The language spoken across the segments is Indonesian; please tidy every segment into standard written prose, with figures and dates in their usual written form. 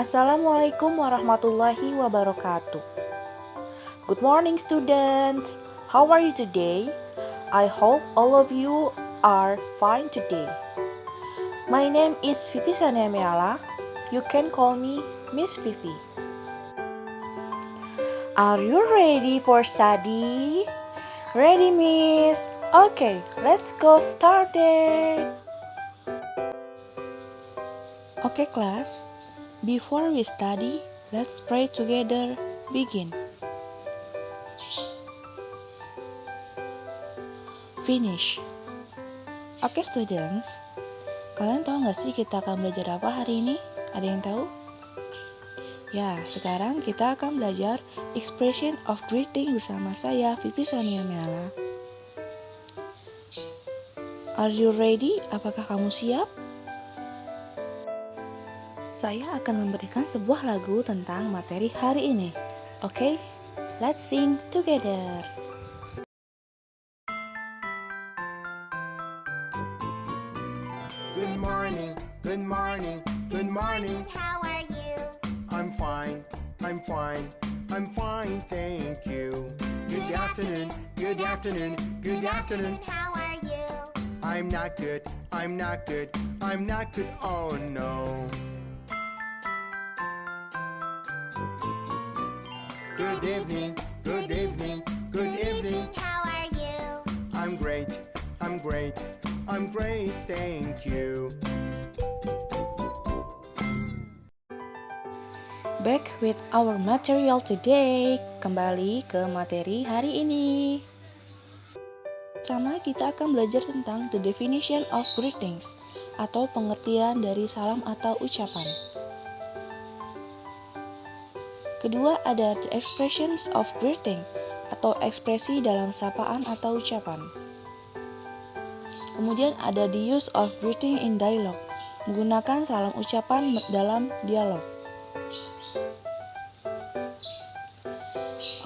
Assalamualaikum warahmatullahi wabarakatuh. Good morning, students. How are you today? I hope all of you are fine today. My name is Vivi Sania Meala. You can call me Miss Vivi. Are you ready for study? Ready, Miss? Okay, let's go started. Okay, class. Before we study, let's pray together. Begin. Finish. Oke, students. Kalian tahu nggak sih kita akan belajar apa hari ini? Ada yang tahu? Ya, sekarang kita akan belajar expression of greeting bersama saya, Vivi Sania Meala. Are you ready? Apakah kamu siap? Saya akan memberikan sebuah lagu tentang materi hari ini. Oke, let's sing together. Good morning, good morning, good morning. How are you? I'm fine, I'm fine, I'm fine, thank you. Good afternoon, good afternoon, good afternoon. How are you? I'm not good, I'm not good, I'm not good, oh no. Good evening, good evening, good evening. How are you? I'm great, I'm great, I'm great, thank you. Back with our material today. Kembali ke materi hari ini. Pertama, kita akan belajar tentang the definition of greetings atau pengertian dari salam atau ucapan. Kedua, ada the expressions of greeting atau ekspresi dalam sapaan atau ucapan. Kemudian ada the use of greeting in dialogue, menggunakan salam ucapan dalam dialog.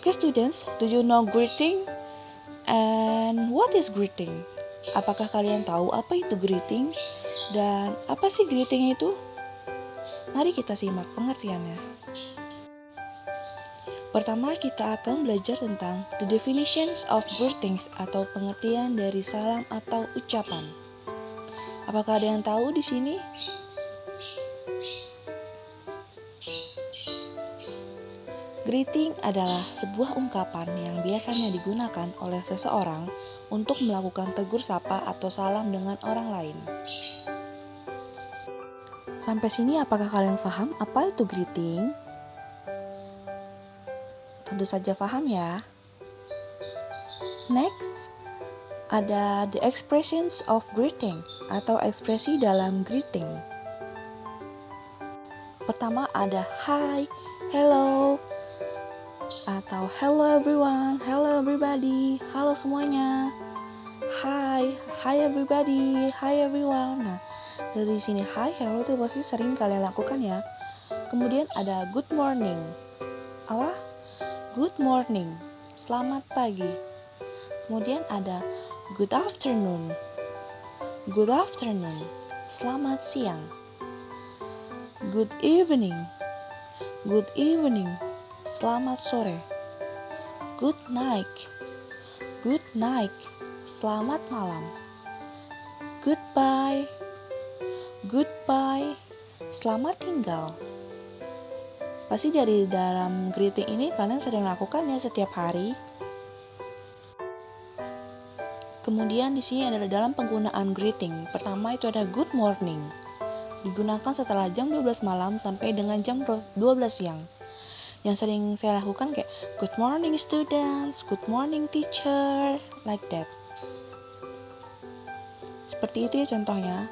Okay, students, do you know greeting? And what is greeting? Apakah kalian tahu apa itu greeting? Dan apa sih greeting itu? Mari kita simak pengertiannya. Pertama, kita akan belajar tentang the definitions of greetings atau pengertian dari salam atau ucapan. Apakah ada yang tahu di sini? Greeting adalah sebuah ungkapan yang biasanya digunakan oleh seseorang untuk melakukan tegur sapa atau salam dengan orang lain. Sampai sini apakah kalian paham apa itu greeting? Tentu saja paham ya. Next, ada the expressions of greeting atau ekspresi dalam greeting. Pertama ada hi, hello, atau hello everyone, hello everybody, halo semuanya. Hi everybody, hi everyone. Nah, dari sini hi, hello itu pasti sering kalian lakukan ya. Kemudian ada good morning. Apa? Good morning, selamat pagi. Kemudian ada good afternoon. Good afternoon, selamat siang. Good evening. Good evening, selamat sore. Good night. Good night, selamat malam. Goodbye. Goodbye, selamat tinggal. Pasti dari dalam greeting ini kalian sering lakukan ya setiap hari. Kemudian di sini adalah dalam penggunaan greeting. Pertama itu ada good morning. Digunakan setelah jam 12 malam sampai dengan jam 12 siang. Yang sering saya lakukan kayak good morning students, good morning teacher, like that. Seperti itu ya contohnya.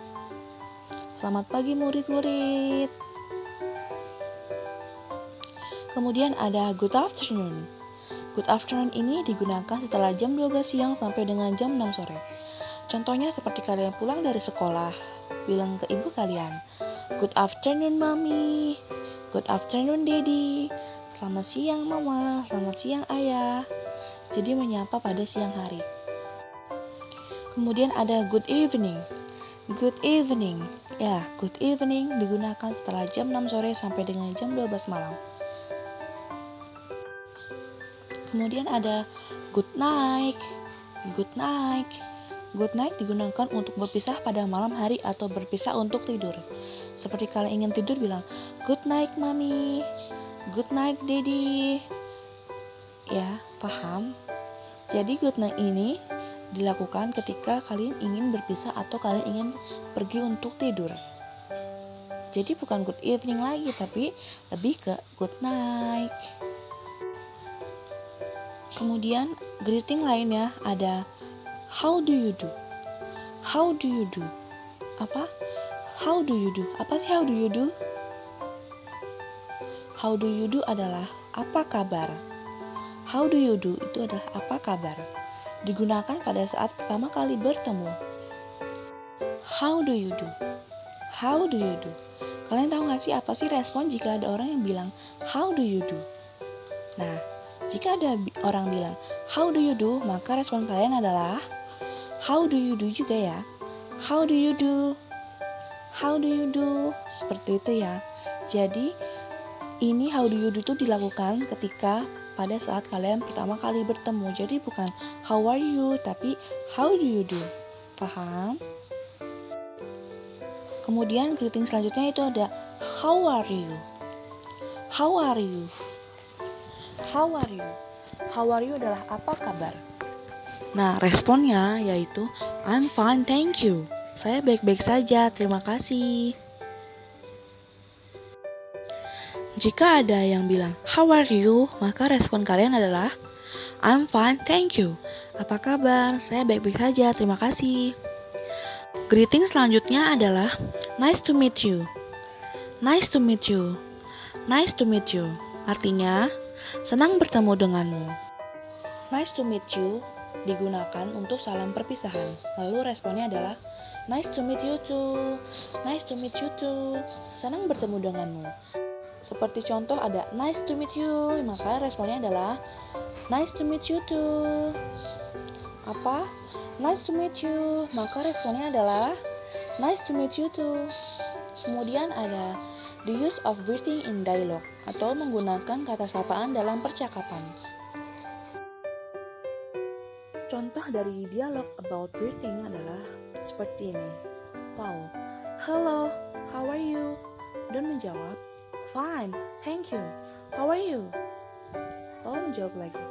Selamat pagi murid-murid. Kemudian ada good afternoon. Good afternoon ini digunakan setelah jam 12 siang sampai dengan jam 6 sore. Contohnya seperti kalian pulang dari sekolah, bilang ke ibu kalian, good afternoon mommy, good afternoon daddy, selamat siang mama, selamat siang ayah. Jadi menyapa pada siang hari. Kemudian ada good evening. Good evening Ya, good evening digunakan setelah jam 6 sore sampai dengan jam 12 malam. Kemudian ada good night. Good night. Good night digunakan untuk berpisah pada malam hari atau berpisah untuk tidur. Seperti kalian ingin tidur bilang, good night mommy, good night daddy. Ya, paham? Jadi good night ini dilakukan ketika kalian ingin berpisah atau kalian ingin pergi untuk tidur. Jadi bukan good evening lagi, tapi lebih ke good night. Kemudian greeting lainnya ada how do you do? How do you do? Apa? How do you do? Apa sih how do you do? How do you do adalah apa kabar. How do you do itu adalah apa kabar. Digunakan pada saat pertama kali bertemu. How do you do? How do you do? Kalian tahu gak sih apa sih respon jika ada orang yang bilang how do you do? Nah, jika ada orang bilang how do you do, maka respon kalian adalah how do you do juga ya. How do you do? How do you do? Seperti itu ya. Jadi ini how do you do itu dilakukan ketika pada saat kalian pertama kali bertemu. Jadi bukan how are you, tapi how do you do. Paham? Kemudian greeting selanjutnya itu ada how are you. How are you? How are you? How are you adalah apa kabar. Nah, responnya yaitu I'm fine, thank you. Saya baik-baik saja, terima kasih. Jika ada yang bilang how are you, maka respon kalian adalah I'm fine, thank you. Apa kabar? Saya baik-baik saja, terima kasih. Greeting selanjutnya adalah nice to meet you. Nice to meet you. Nice to meet you. Artinya senang bertemu denganmu. Nice to meet you digunakan untuk salam perpisahan. Lalu responnya adalah nice to meet you too. Nice to meet you too. Senang bertemu denganmu. Seperti contoh ada nice to meet you, maka responnya adalah nice to meet you too. Apa? Nice to meet you, maka responnya adalah nice to meet you too. Kemudian ada the use of greeting in dialogue atau menggunakan kata sapaan dalam percakapan. Contoh dari dialog about greeting adalah seperti ini. Paul, hello, how are you? Don menjawab, fine, thank you. How are you? Paul menjawab lagi,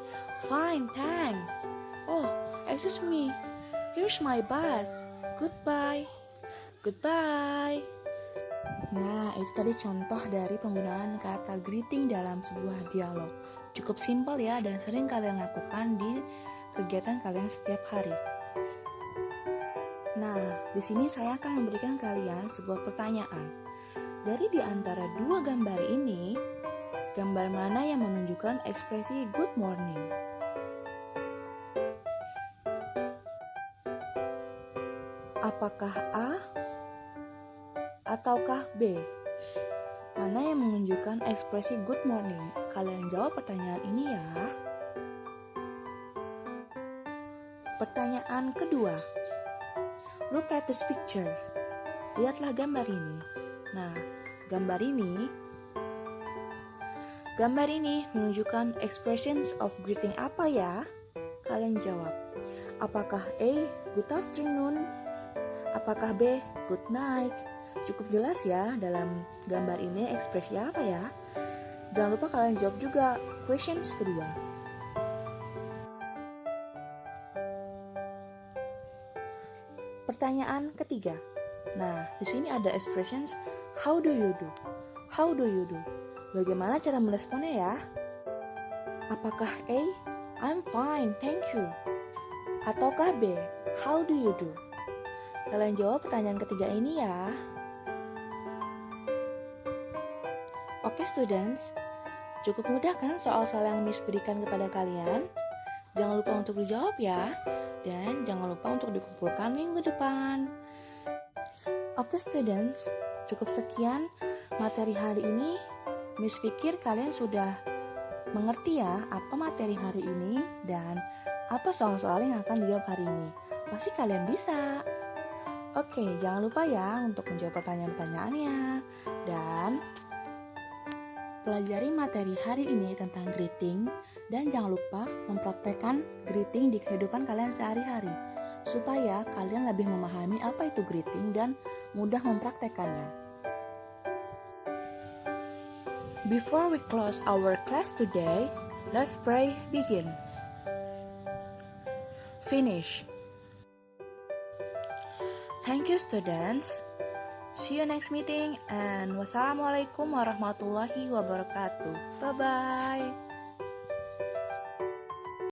fine, thanks. Oh, excuse me. Here's my bus. Goodbye. Goodbye. Nah, itu tadi contoh dari penggunaan kata greeting dalam sebuah dialog. Cukup simpel ya, dan sering kalian lakukan di kegiatan kalian setiap hari. Nah, di sini saya akan memberikan kalian sebuah pertanyaan. Dari di antara dua gambar ini, gambar mana yang menunjukkan ekspresi good morning? Apakah A ataukah B? Mana yang menunjukkan ekspresi good morning? Kalian jawab pertanyaan ini ya. Pertanyaan kedua. Look at this picture. Lihatlah gambar ini. Nah, gambar ini menunjukkan expressions of greeting apa ya? Kalian jawab. Apakah A, good afternoon? Apakah B, good night? Cukup jelas ya dalam gambar ini ekspresi apa ya? Jangan lupa kalian jawab juga questions kedua. Pertanyaan ketiga. Nah, di sini ada expressions how do you do? How do you do? Bagaimana cara meresponnya ya? Apakah A, I'm fine, thank you? Ataukah B, how do you do? Kalian jawab pertanyaan ketiga ini ya. Oke students, cukup mudah kan soal-soal yang Miss berikan kepada kalian? Jangan lupa untuk dijawab ya. Dan jangan lupa untuk dikumpulkan minggu depan. Oke students, cukup sekian materi hari ini. Miss pikir kalian sudah mengerti ya apa materi hari ini dan apa soal-soal yang akan dijawab hari ini. Pasti kalian bisa. Oke, jangan lupa ya untuk menjawab pertanyaan-pertanyaannya. Dan pelajari materi hari ini tentang greeting. Dan jangan lupa mempraktekkan greeting di kehidupan kalian sehari-hari, supaya kalian lebih memahami apa itu greeting dan mudah mempraktekkannya. Before we close our class today, let's pray begin. Finish. Thank you students. See you next meeting and wassalamualaikum warahmatullahi wabarakatuh. Bye bye.